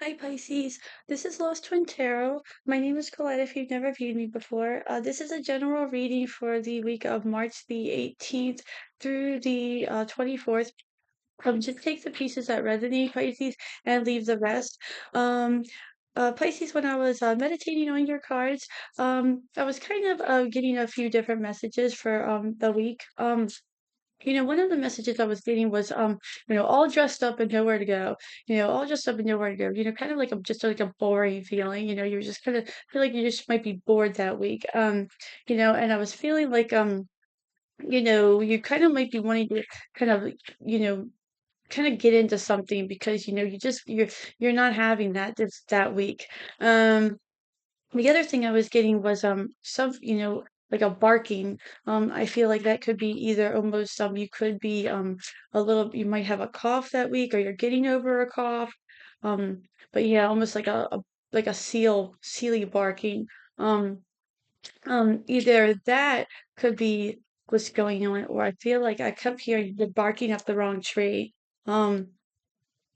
Hi Pisces, this is Lost Twin Tarot. My name is Colette if you've never viewed me before. This is a general reading for the week of March the 18th through the 24th. Just take the pieces that resonate, Pisces, and leave the rest. Um, Pisces, when I was meditating on your cards, I was kind of getting a few different messages for the week. One of the messages I was getting was, all dressed up and nowhere to go. All dressed up and nowhere to go. Kind of like just like a boring feeling. You're just kind of feel like you just might be bored that week. And I was feeling like, you kind of might be wanting to kind of, you know, kind of get into something because you're not having that week. Um, the other thing I was getting was like a barking. I feel like that could be either almost you could be you might have a cough that week or you're getting over a cough. Um but yeah, almost like a sealy barking. Um Either that could be what's going on, or I feel like I kept hearing the barking up the wrong tree. Um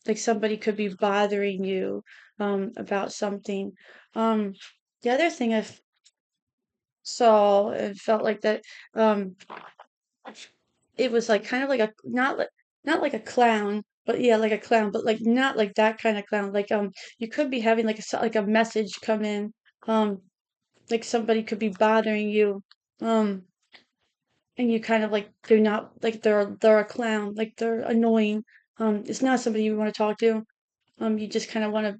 like somebody could be bothering you about something. Um the other thing I saw and felt like that um it was like kind of like a not like a clown, but yeah, like a clown, but like not like that kind of clown. Like you could be having like like a message come in. Um like somebody could be bothering you. Um and you kind of like they're not like they're a clown, like they're annoying. It's not somebody you want to talk to. You just kind of want to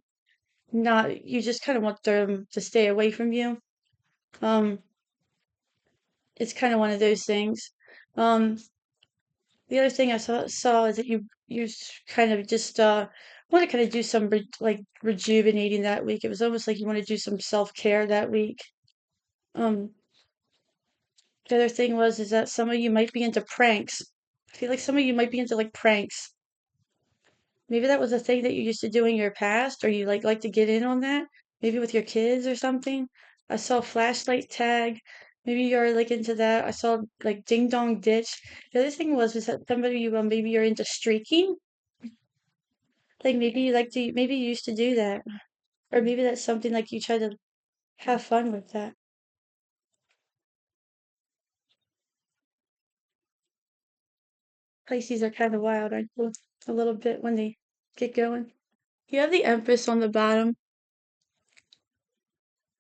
not you just kind of want them to stay away from you. Um, it's kind of one of those things. Um, the other thing I saw is that kind of just want to kind of do some like rejuvenating that week. It was almost like you want to do some self-care that week. Um, the other thing was is that some of you might be into pranks. I feel like some of you might be into like pranks. Maybe that was a thing that you used to do in your past, or you like to get in on that. Maybe with your kids or something. I saw flashlight tag. Maybe you're like into that. I saw like ding dong ditch. The other thing was that somebody maybe you're into streaking. Like maybe you used to do that, or maybe that's something like you try to have fun with that. Pisces are kind of wild, aren't they? A little bit when they get going. You have the Empress on the bottom.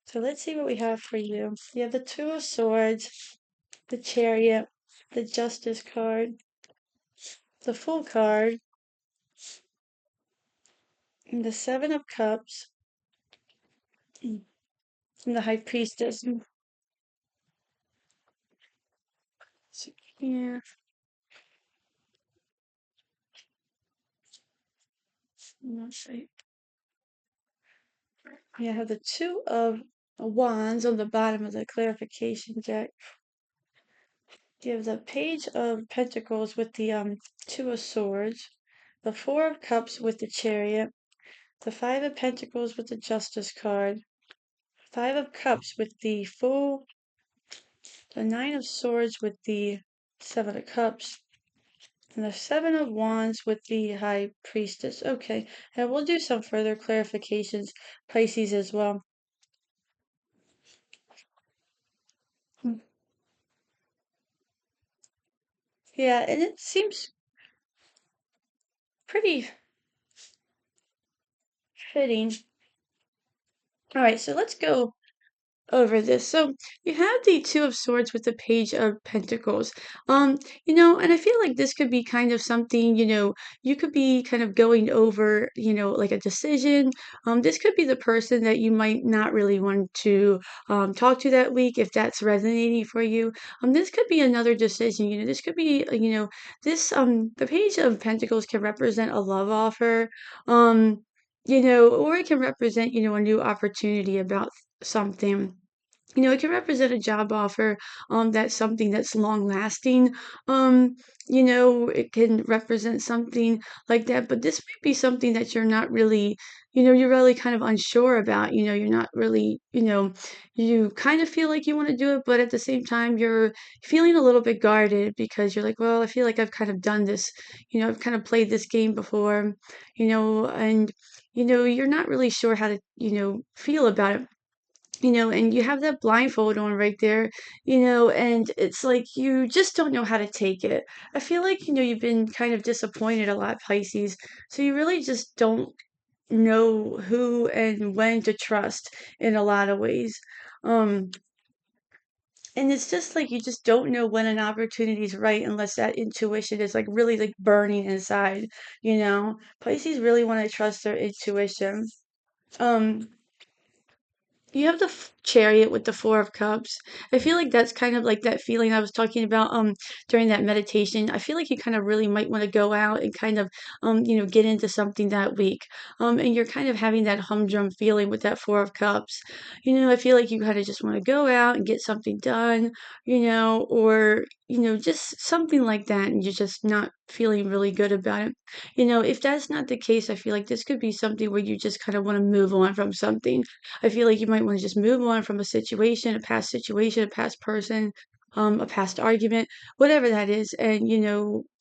So let's see what we have for you. You have the Two of Swords, the Chariot, the Justice card, the Fool card, and the Seven of Cups, and the High Priestess. So, yeah, let's see. Yeah, I have the Two of Wands on the bottom of the clarification deck. You have the Page of Pentacles with the Two of Swords, the Four of Cups with the Chariot, the Five of Pentacles with the Justice card, Five of Cups with the Fool, the Nine of Swords with the Seven of Cups, and the Seven of Wands with the High Priestess. Okay, and we'll do some further clarifications, Pisces, as well. Hmm. Yeah, and it seems pretty fitting. All right, so let's go over this. So you have the Two of Swords with the Page of Pentacles. And I feel like this could be kind of something, you could be kind of going over, like a decision. This could be the person that you might not really want to talk to that week if that's resonating for you. This could be another decision, this could be, the Page of Pentacles can represent a love offer. Or it can represent, a new opportunity about something. It can represent a job offer, that's something that's long lasting. It can represent something like that, but this might be something that you're not really you're really kind of unsure about, you're not really, you kind of feel like you want to do it, but at the same time, you're feeling a little bit guarded because you're like, well, I feel like I've kind of done this, I've kind of played this game before, and, you're not really sure how to, feel about it. And you have that blindfold on right there, and it's like you just don't know how to take it. I feel like, you've been kind of disappointed a lot, Pisces. So you really just don't know who and when to trust in a lot of ways. Um, and it's just like you just don't know when an opportunity is right unless that intuition is like really like burning inside. Pisces really want to trust their intuition. Um, You have the chariot with the four of cups. I feel like that's kind of like that feeling I was talking about during that meditation. I feel like you kind of really might want to go out and kind of get into something that week. And you're kind of having that humdrum feeling with that four of cups. I feel like you kind of just want to go out and get something done, or just something like that, and you're just not feeling really good about it. If that's not the case, I feel like this could be something where you just kind of want to move on from something. I feel like you might want to just move on from a past situation, a past person, a past argument, whatever that is. And,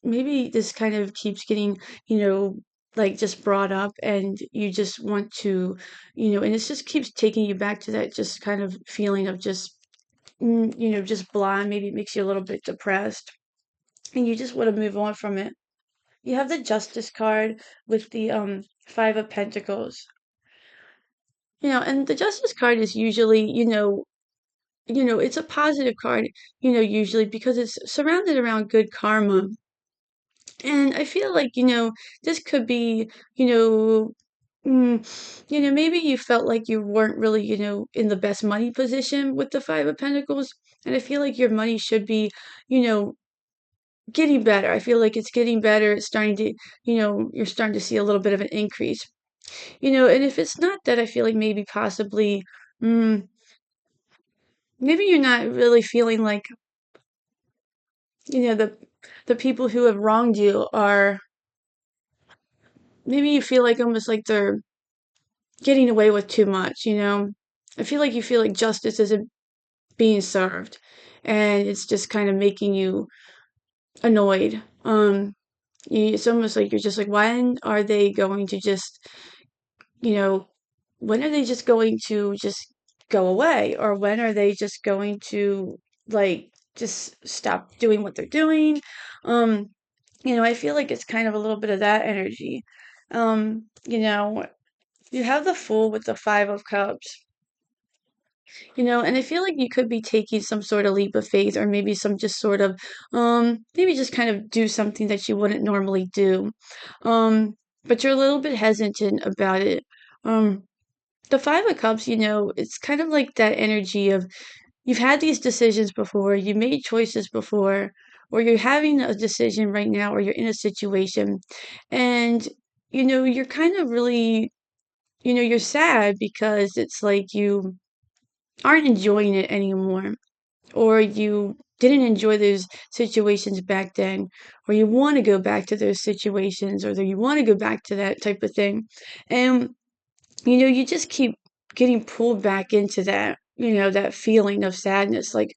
maybe this kind of keeps getting, you know, like just brought up and you just want to, and it just keeps taking you back to that just kind of feeling of just, just blind. Maybe it makes you a little bit depressed and you just want to move on from it. You have the Justice card with the Five of Pentacles. And the Justice card is usually, it's a positive card, usually because it's surrounded around good karma. And I feel like, this could be, you know, maybe you felt like you weren't really, in the best money position with the Five of Pentacles. And I feel like your money should be, you know, getting better. I feel like it's getting better. It's starting to, you're starting to see a little bit of an increase. And if it's not that, I feel like maybe possibly, mm, maybe you're not really feeling like, the people who have wronged you are, maybe you feel like almost like they're getting away with too much. I feel like you feel like justice isn't being served and it's just kind of making you annoyed. It's almost like you're just like, when are they going to just, you know, when are they just going to just go away? Or when are they just going to like just stop doing what they're doing? Um, I feel like it's kind of a little bit of that energy. You have the Fool with the Five of Cups. And I feel like you could be taking some sort of leap of faith or maybe some just sort of maybe just kind of do something that you wouldn't normally do. But you're a little bit hesitant about it. Um, the Five of Cups, it's kind of like that energy of you've had these decisions before, you made choices before, or you're having a decision right now, or you're in a situation, and you're kind of really, you're sad because it's like you aren't enjoying it anymore, or you didn't enjoy those situations back then, or you want to go back to those situations, or that you want to go back to that type of thing. And you just keep getting pulled back into that, that feeling of sadness. Like,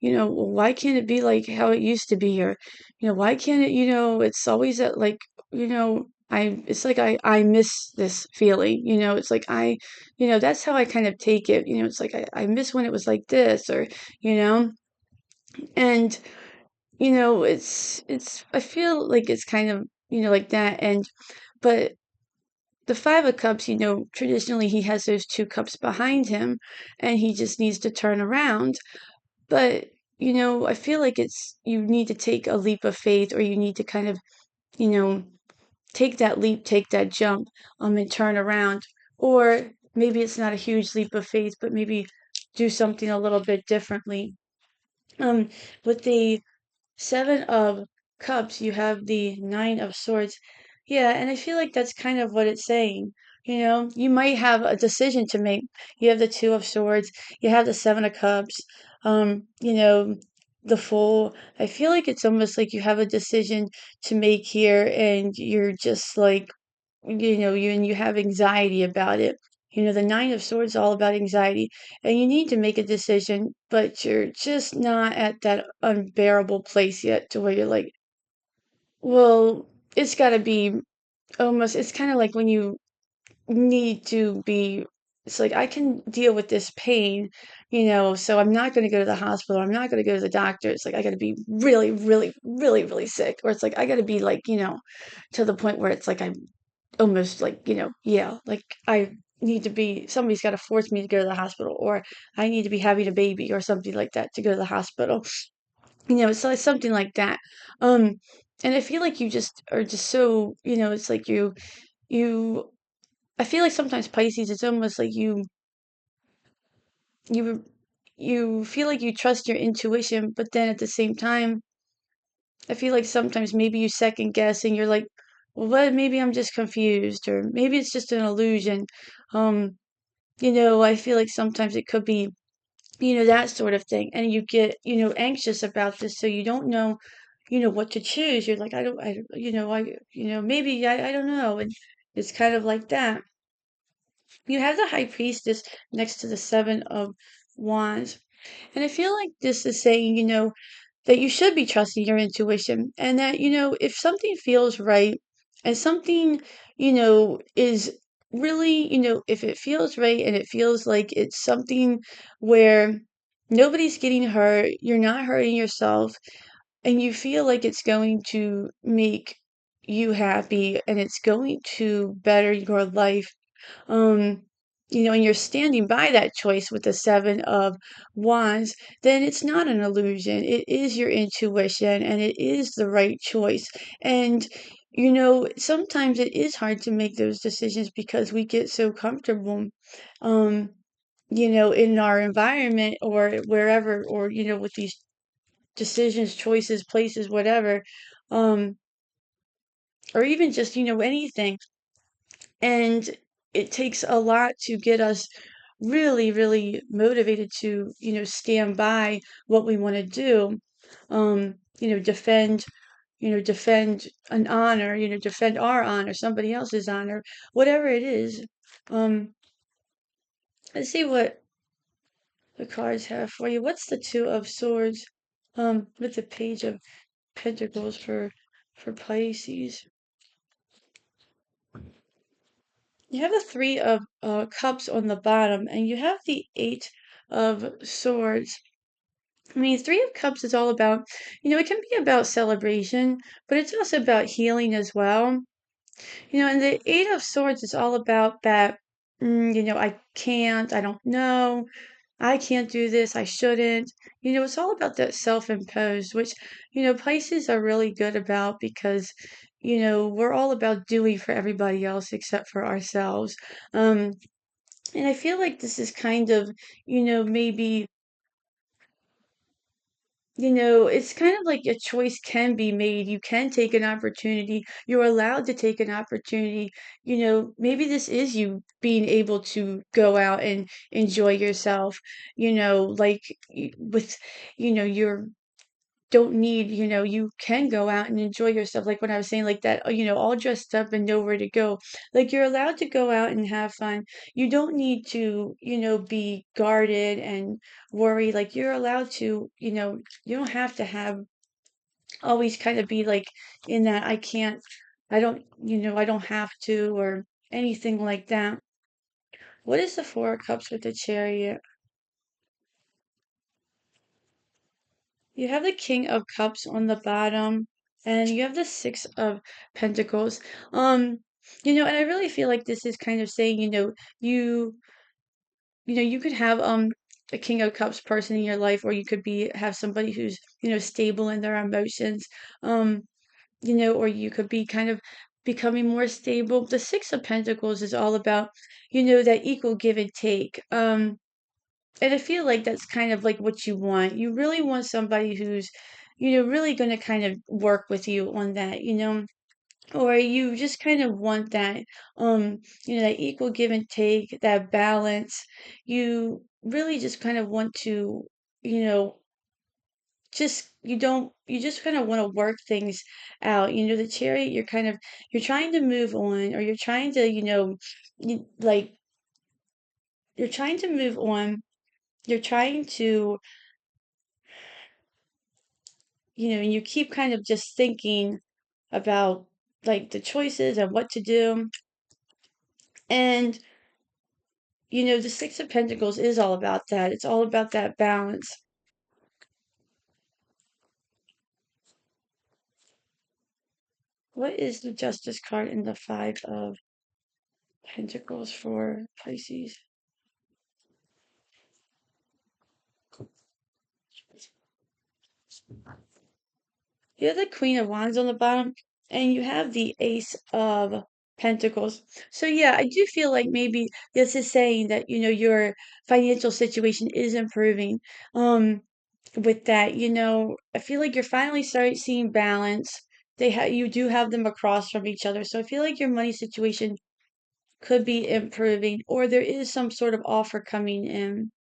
well, why can't it be like how it used to be? Or, why can't it, it's always that like, it's like I miss this feeling, it's like that's how I kind of take it. It's like I miss when it was like this, or, you know, and, I feel like it's kind of, like that. But the Five of Cups, traditionally he has those two cups behind him and he just needs to turn around. But, I feel like you need to take a leap of faith, or you need to kind of, you know, take that leap, take that jump, and turn around. Or maybe it's not a huge leap of faith, but maybe do something a little bit differently. Um, with the Seven of Cups, you have the Nine of Swords. Yeah, and I feel like that's kind of what it's saying. You might have a decision to make. You have the Two of Swords, you have the Seven of Cups, the Fool. I feel like it's almost like you have a decision to make here, and you're just like, you have anxiety about it. The Nine of Swords is all about anxiety, and you need to make a decision, but you're just not at that unbearable place yet to where you're like, well, it's got to be almost, it's kind of like when you need to be, it's like I can deal with this pain, so I'm not going to go to the hospital. I'm not going to go to the doctor. It's like I got to be really, really, really, really sick, or it's like I got to be like, to the point where it's like I'm almost like, yeah, like I need to be, somebody's got to force me to go to the hospital, or I need to be having a baby or something like that to go to the hospital. So it's something like that. Um, and I feel like you just are just so, it's like you, I feel like sometimes Pisces, it's almost like you, you feel like you trust your intuition, but then at the same time, I feel like sometimes maybe you second guess and you're like, well, what, maybe I'm just confused, or maybe it's just an illusion. Um, I feel like sometimes it could be, that sort of thing. And you get, anxious about this, so you don't know, what to choose. You're like, maybe I don't know. And it's kind of like that. You have the High Priestess next to the Seven of Wands. And I feel like this is saying, that you should be trusting your intuition, and that, if something feels right and something, is really, if it feels right and it feels like it's something where nobody's getting hurt, you're not hurting yourself, and you feel like it's going to make you happy and it's going to better your life, um, and you're standing by that choice with the Seven of Wands, then it's not an illusion. It is your intuition and it is the right choice. And, sometimes it is hard to make those decisions because we get so comfortable, um, in our environment or wherever, or, with these decisions, choices, places, whatever, um, or even just, anything. And it takes a lot to get us really, really motivated to, stand by what we want to do. Defend, defend an honor, defend our honor, somebody else's honor, whatever it is. Um, let's see what the cards have for you. What's the Two of Swords, with the Page of Pentacles for Pisces? You have the Three of Cups on the bottom, and you have the Eight of Swords. I mean, Three of Cups is all about, it can be about celebration, but it's also about healing as well. And the Eight of Swords is all about that, I can't, I don't know, I can't do this, I shouldn't. It's all about that self-imposed, which, Pisces are really good about because, we're all about doing for everybody else except for ourselves. Um, and I feel like this is kind of, maybe, it's kind of like a choice can be made. You can take an opportunity. You're allowed to take an opportunity. Maybe this is you being able to go out and enjoy yourself, like with, your don't need, you can go out and enjoy yourself. Like when I was saying like that, all dressed up and nowhere to go. Like you're allowed to go out and have fun. You don't need to, be guarded and worry. Like you're allowed to, you don't have to have always kind of be like in that I can't, I don't, I don't have to or anything like that. What is the Four of Cups with the Chariot? You have the King of Cups on the bottom, and you have the Six of Pentacles. And I really feel like this is kind of saying, you you could have a King of Cups person in your life, or you could be have somebody who's, stable in their emotions. Um, or you could be kind of becoming more stable. The Six of Pentacles is all about, that equal give and take. And I feel like that's kind of like what you want. You really want somebody who's, really going to kind of work with you on that, or you just kind of want that, that equal give and take, that balance. You really just kind of want to, you know, you just kind of want to work things out. The chariot, you're trying to move on, or you're trying to, like you're trying to move on. You're trying to, and you keep kind of just thinking about like the choices and what to do. And the Six of Pentacles is all about that. It's all about that balance. What is the Justice card in the Five of Pentacles for Pisces? You have the Queen of Wands on the bottom, and you have the Ace of Pentacles. So yeah, I do feel like maybe this is saying that, your financial situation is improving. With that, I feel like you're finally starting seeing balance. You do have them across from each other. So I feel like your money situation could be improving, or there is some sort of offer coming in.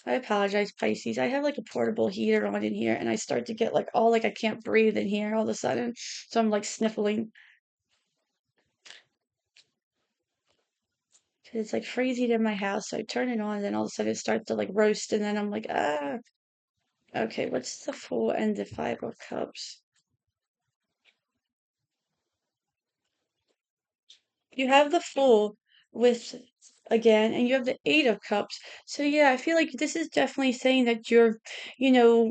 I apologize, Pisces. I have like a portable heater on in here, and I start to get like all like I can't breathe in here all of a sudden. So I'm like sniffling. 'Cause it's like freezing in my house. So I turn it on, and then all of a sudden it starts to like roast, and then I'm like, ah. Okay, what's the Fool and the Five of Cups? You have the Fool with again, and you have the Eight of Cups. So yeah, I feel like this is definitely saying that you're,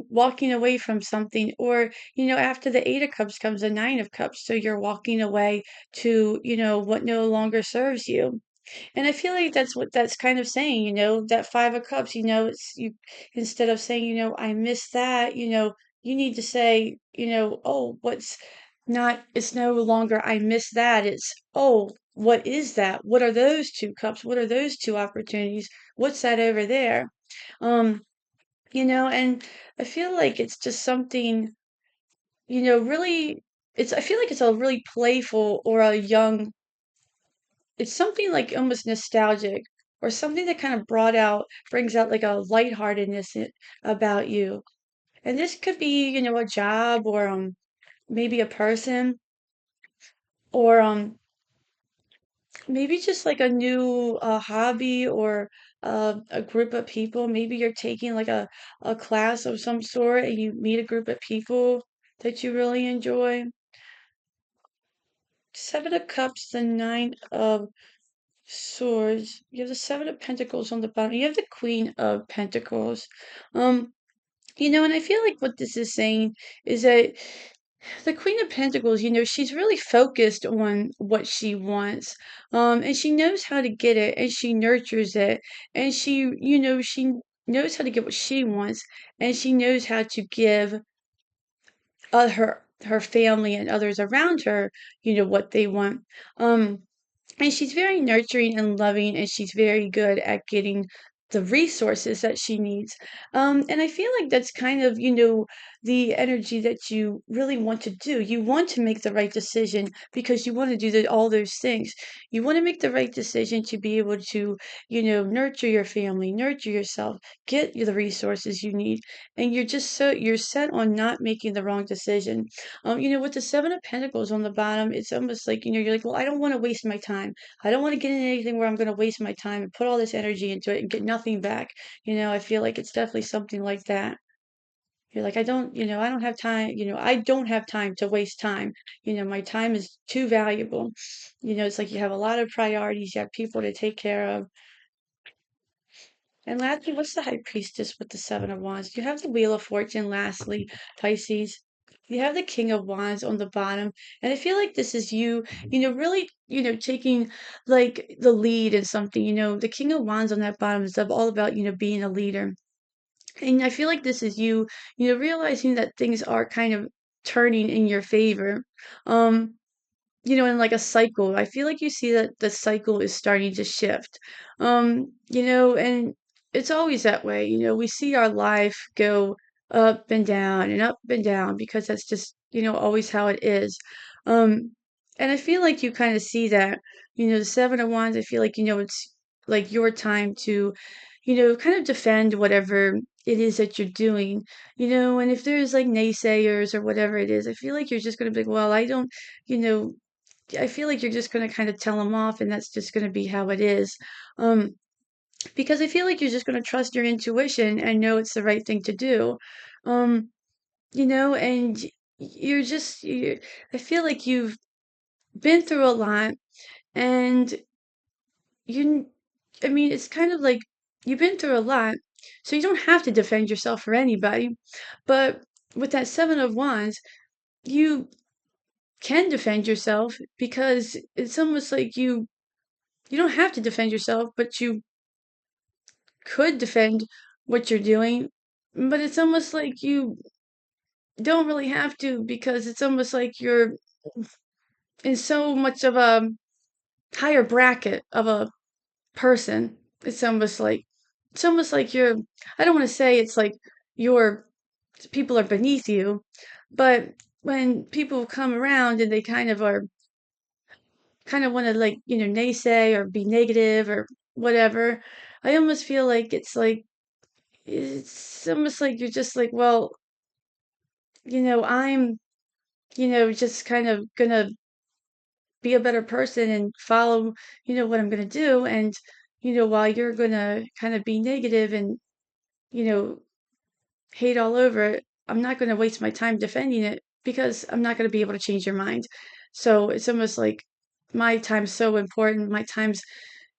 walking away from something, or after the Eight of Cups comes the Nine of Cups. So you're walking away to, what no longer serves you. And I feel like that's what that's kind of saying, that Five of Cups, it's you instead of saying, I miss that, you need to say, oh, it's no longer I miss that. It's, oh, what is that? What are those two cups? What are those two opportunities? What's that over there? Um, and I feel like it's just something, really I feel like it's a really playful or a young it's something like almost nostalgic, or something that kind of brings out like a lightheartedness about you. And this could be, a job, or maybe a person, or maybe just like a new hobby, or a group of people. Maybe you're taking like a class of some sort, and you meet a group of people that you really enjoy. Seven of Cups, the Nine of Swords. You have the Seven of Pentacles on the bottom. You have the Queen of Pentacles. Um, and I feel like what this is saying is that the Queen of Pentacles, she's really focused on what she wants. And she knows how to get it, and she nurtures it. And she knows how to get what she wants, and she knows how to give her family and others around her, what they want. Um, and she's very nurturing and loving, and she's very good at getting the resources that she needs. And I feel like that's kind of, the energy that you really want to do. You want to make the right decision because you want to do all those things. You want to make the right decision to be able to, nurture your family, nurture yourself, get you the resources you need. And you're set on not making the wrong decision. With the Seven of Pentacles on the bottom, it's almost like, you're like, well, I don't want to waste my time. I don't want to get into anything where I'm going to waste my time and put all this energy into it and get nothing back. I feel like it's definitely something like that. You're like, I don't have time, I don't have time to waste time. My time is too valuable. It's like you have a lot of priorities, you have people to take care of. And lastly, what's the High Priestess with the Seven of Wands? You have the Wheel of Fortune, lastly, Pisces. You have the King of Wands on the bottom. And I feel like this is you, really, taking like the lead in something. The King of Wands on that bottom is all about, being a leader. And I feel like this is you, realizing that things are kind of turning in your favor. Um, in like a cycle. I feel like you see that the cycle is starting to shift. And it's always that way. We see our life go up and down and up and down because that's just, always how it is. Um, and I feel like you kind of see that, the Seven of Wands, I feel like, it's like your time to kind of defend whatever it is that you're doing, and if there's like naysayers or whatever it is, I feel like you're just going to be like, well, I don't, you know, I feel like you're just going to kind of tell them off and that's just going to be how it is. Um, because I feel like you're just going to trust your intuition and know it's the right thing to do. Um, and I feel like you've been through a lot and you, I mean, it's kind of like you've been through a lot, so you don't have to defend yourself for anybody. But with that Seven of Wands, you can defend yourself because it's almost like you don't have to defend yourself, but you could defend what you're doing. But it's almost like you don't really have to because it's almost like you're in so much of a higher bracket of a person. It's almost like you're I don't want to say it's like your people are beneath you, but when people come around and they kind of want to like, naysay or be negative or whatever, I almost feel like it's almost like you're just like, well, I'm, just kind of gonna be a better person and follow, what I'm gonna do. And, while you're gonna kind of be negative and, you know, hate all over it, I'm not gonna waste my time defending it because I'm not gonna be able to change your mind. So it's almost like my time's so important. My time's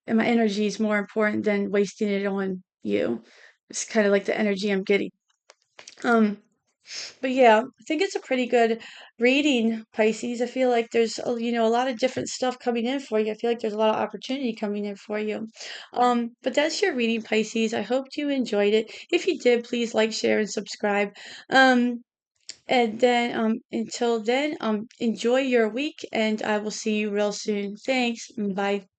and my energy is more important than wasting it on you. It's kind of like the energy I'm getting. Um, but yeah, I think it's a pretty good reading, Pisces. I feel like there's a lot of different stuff coming in for you. I feel like there's a lot of opportunity coming in for you. But that's your reading, Pisces. I hope you enjoyed it. If you did, please like, share, and subscribe. And then until then, enjoy your week, and I will see you real soon. Thanks. Bye.